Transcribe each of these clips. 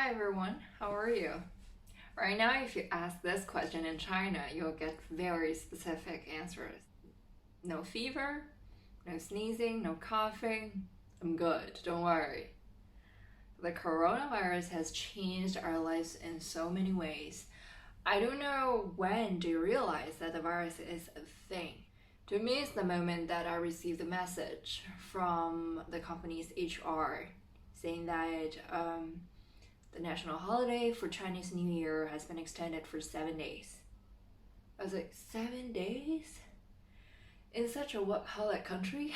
Hi everyone, how are you? Right now, if you ask this question in China, you'll get very specific answers. No fever, no sneezing, no coughing. I'm good, don't worry. The coronavirus has changed our lives in so many ways. I don't know when do you realize that the virus is a thing. To me, it's the moment that I received the message from the company's HR saying that the national holiday for Chinese New Year has been extended for 7 days. I was like, 7 days? In such a workaholic country?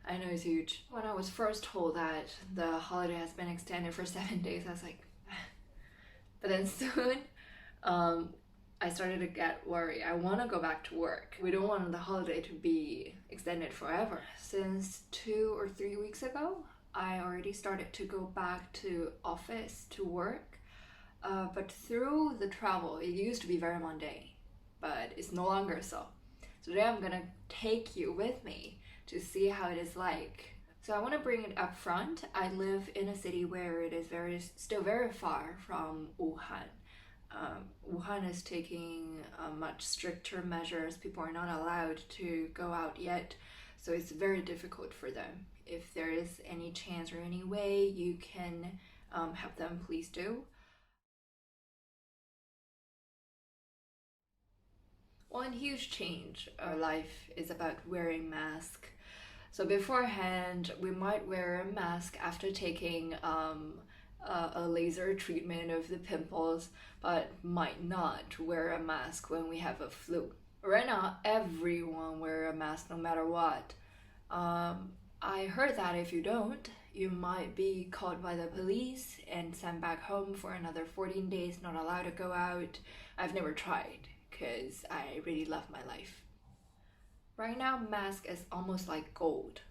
I know it's huge. When I was first told that the holiday has been extended for 7 days, I was like, but then soon, I started to get worried. I want to go back to work. We don't want the holiday to be extended forever. Since 2 or 3 weeks ago, I already started to go back to office to work. But through the travel, it used to be very mundane, but it's no longer so. So today I'm gonna take you with me to see how it is like. So I want to bring it up front. I live in a city where it is still very far from Wuhan. Wuhan is taking much stricter measures. People are not allowed to go out yet, so it's very difficult for them. If there is any chance or any way you can help them, please do. One huge change our life is about wearing mask. So beforehand, we might wear a mask after taking a laser treatment of the pimples, but might not wear a mask when we have a flu. Right now, everyone wear a mask no matter what. I heard that if you don't, you might be caught by the police and sent back home for another 14 days, not allowed to go out. I've never tried because I really love my life. Right now, mask is almost like gold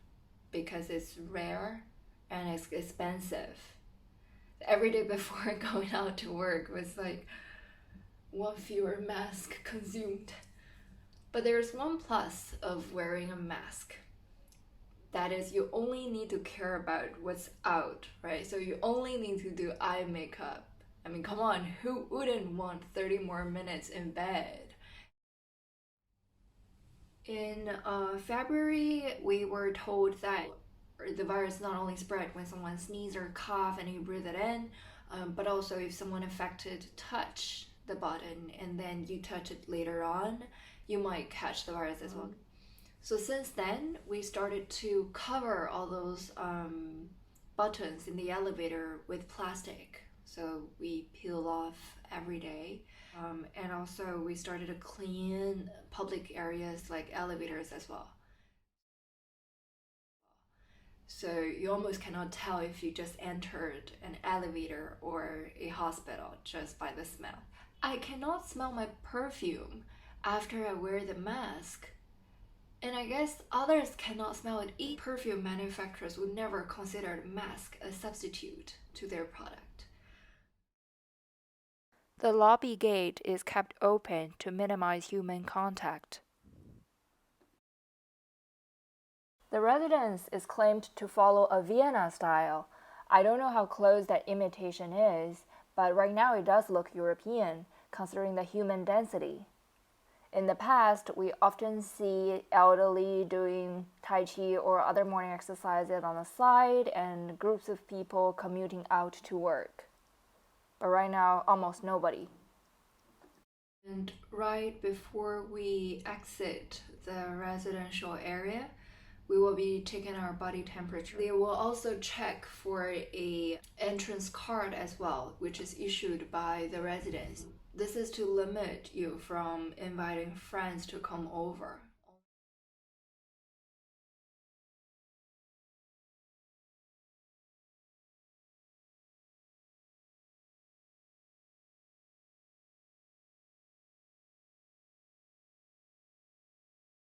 because it's rare and it's expensive. Every day before going out to work was like one fewer mask consumed. But there's one plus of wearing a mask. That is, you only need to care about what's out, right? So you only need to do eye makeup. I mean, come on, who wouldn't want 30 more minutes in bed? In February, we were told that the virus not only spread when someone sneezes or cough and you breathe it in, but also if someone affected touch the button and then you touch it later on, you might catch the virus as well. So since then, we started to cover all those buttons in the elevator with plastic. So we peel off every day. And also we started to clean public areas like elevators as well. So you almost cannot tell if you just entered an elevator or a hospital just by the smell. I cannot smell my perfume after I wear the mask. And I guess others cannot smell it either. Perfume manufacturers would never consider the mask a substitute to their product. The lobby gate is kept open to minimize human contact. The residence is claimed to follow a Vienna style. I don't know how close that imitation is, but right now it does look European, considering the human density. In the past, we often see elderly doing Tai Chi or other morning exercises on the side and groups of people commuting out to work. But right now, almost nobody. And right before we exit the residential area, we will be checking our body temperature. They will also check for a entrance card as well, which is issued by the residents. This is to limit you from inviting friends to come over.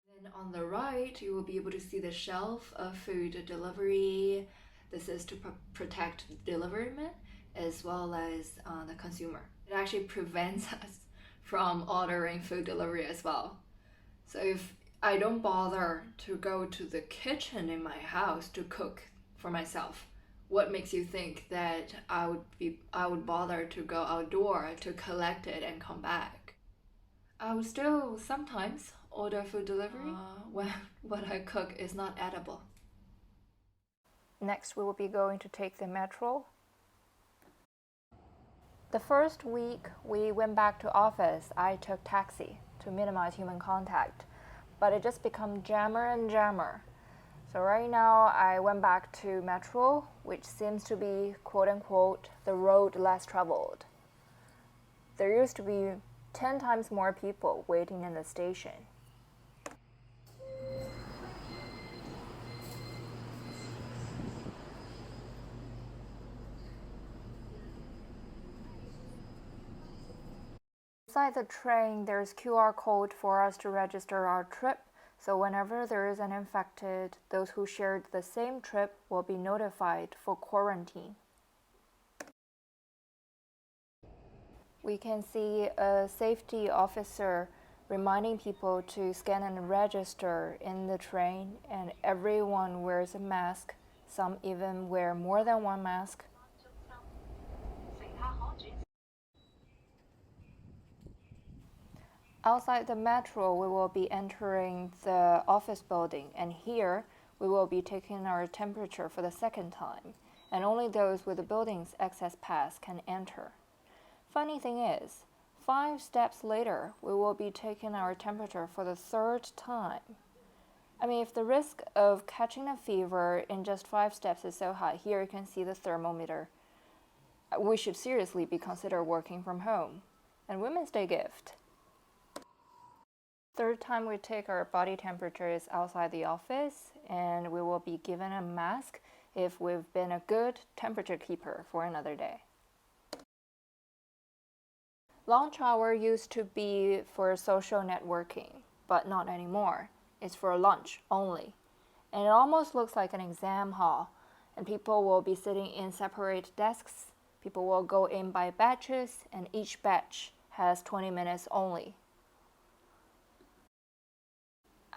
Then on the right, you will be able to see the shelf of food delivery. This is to protect the deliveryman as well as the consumer. It actually prevents us from ordering food delivery as well. So if I don't bother to go to the kitchen in my house to cook for myself, What makes you think that I would bother to go outdoor to collect it and come back? I would still sometimes order food delivery when what I cook is not edible. Next, we will be going to take the metro. The first week we went back to office, I took taxi to minimize human contact, but it just become jammer and jammer. So right now I went back to metro, which seems to be quote unquote the road less traveled. There used to be 10 times more people waiting in the station. Inside the train, there's QR code for us to register our trip. So whenever there is an infected, those who shared the same trip will be notified for quarantine. We can see a safety officer reminding people to scan and register in the train, and everyone wears a mask. Some even wear more than one mask. Outside the metro, we will be entering the office building, and here we will be taking our temperature for the second time, and only those with the building's access pass can enter. Funny thing is, 5 steps later, we will be taking our temperature for the third time. I mean, if the risk of catching a fever in just 5 steps is so high, here you can see the thermometer. We should seriously be considered working from home. And Women's Day gift. Third time we take our body temperature is outside the office, and we will be given a mask if we've been a good temperature keeper for another day. Lunch hour used to be for social networking, but not anymore. It's for lunch only. And it almost looks like an exam hall, and people will be sitting in separate desks. People will go in by batches, and each batch has 20 minutes only.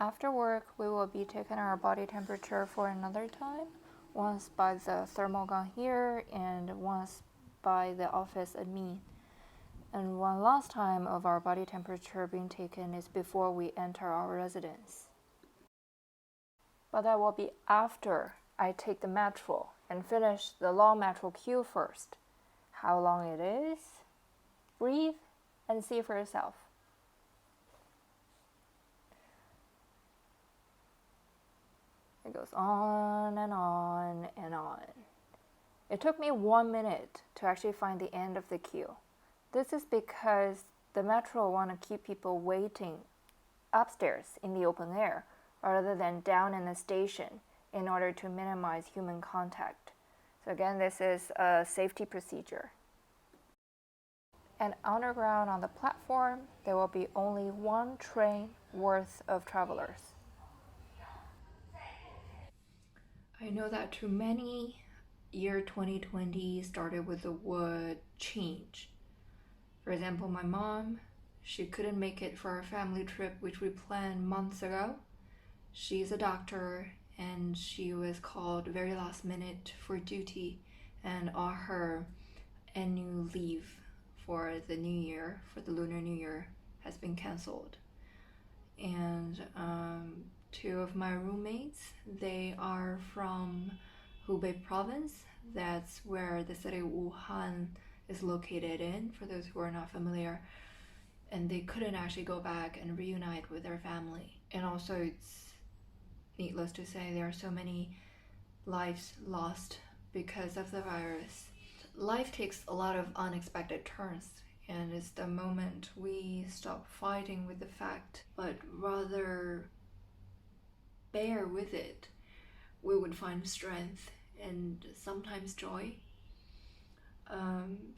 After work, we will be taking our body temperature for another time, once by the thermal gun here and once by the office admin. And one last time of our body temperature being taken is before we enter our residence. But that will be after I take the metro and finish the long metro queue first. How long it is? Breathe and see for yourself. It goes on and on and on. It took me 1 minute to actually find the end of the queue. This is because the metro want to keep people waiting upstairs in the open air rather than down in the station in order to minimize human contact. So again, this is a safety procedure. And underground on the platform, there will be only 1 train worth of travelers. I know that to many, year 2020 started with the word change. For example, my mom, she couldn't make it for our family trip, which we planned months ago. She's a doctor, and she was called very last minute for duty, and all her annual leave for the new year, for the Lunar New Year, has been cancelled. And 2 of my roommates, they are from Hubei province. That's where the city of Wuhan is located in, for those who are not familiar. And they couldn't actually go back and reunite with their family. And also, it's needless to say, there are so many lives lost because of the virus. Life takes a lot of unexpected turns, and it's the moment we stop fighting with the fact, but rather bear with it, we would find strength and sometimes joy.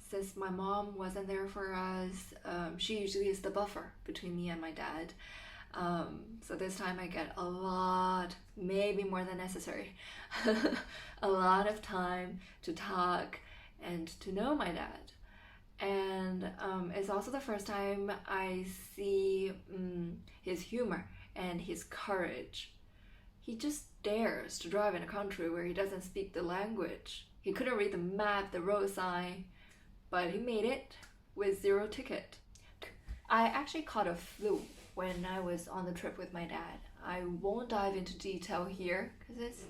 Since my mom wasn't there for us, she usually is the buffer between me and my dad. So this time I get a lot, maybe more than necessary, a lot of time to talk and to know my dad. And it's also the first time I see his humor and his courage. He just dares to drive in a country where he doesn't speak the language. He couldn't read the map, the road sign, but he made it with 0 ticket. I actually caught a flu when I was on the trip with my dad. I won't dive into detail here because it's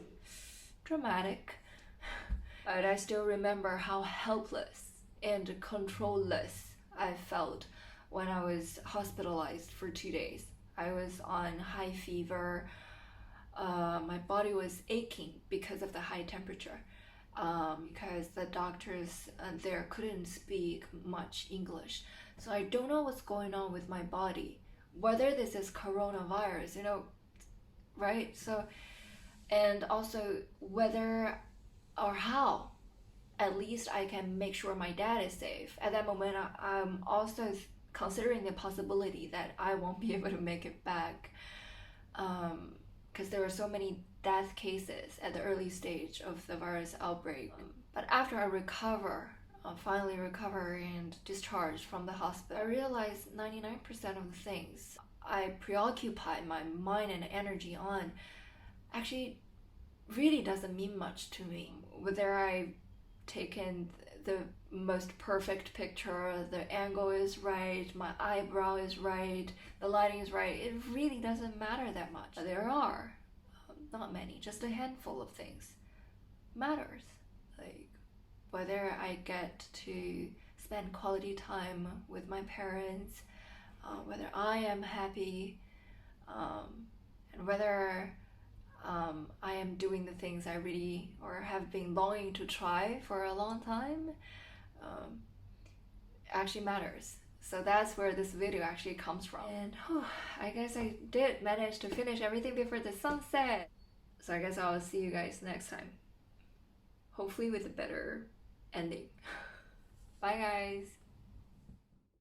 dramatic, but I still remember how helpless and controlless I felt when I was hospitalized for 2 days. I was on high fever. My body was aching because of the high temperature, because the doctors there couldn't speak much English. So I don't know what's going on with my body, whether this is coronavirus, right? So, and also whether or how at least I can make sure my dad is safe. At that moment, I'm also considering the possibility that I won't be able to make it back, because there were so many death cases at the early stage of the virus outbreak. But after I finally recover and discharged from the hospital, I realized 99% of the things I preoccupied my mind and energy on actually really doesn't mean much to me. Whether I've taken the most perfect picture, the angle is right, my eyebrow is right, the lighting is right, it really doesn't matter that much. There are not many, just a handful of things matters, like whether I get to spend quality time with my parents, whether I am happy, and whether I am doing the things I really or have been longing to try for a long time, actually matters. So that's where this video actually comes from. And I guess I did manage to finish everything before the sunset. So I guess I'll see you guys next time. Hopefully with a better ending. Bye guys!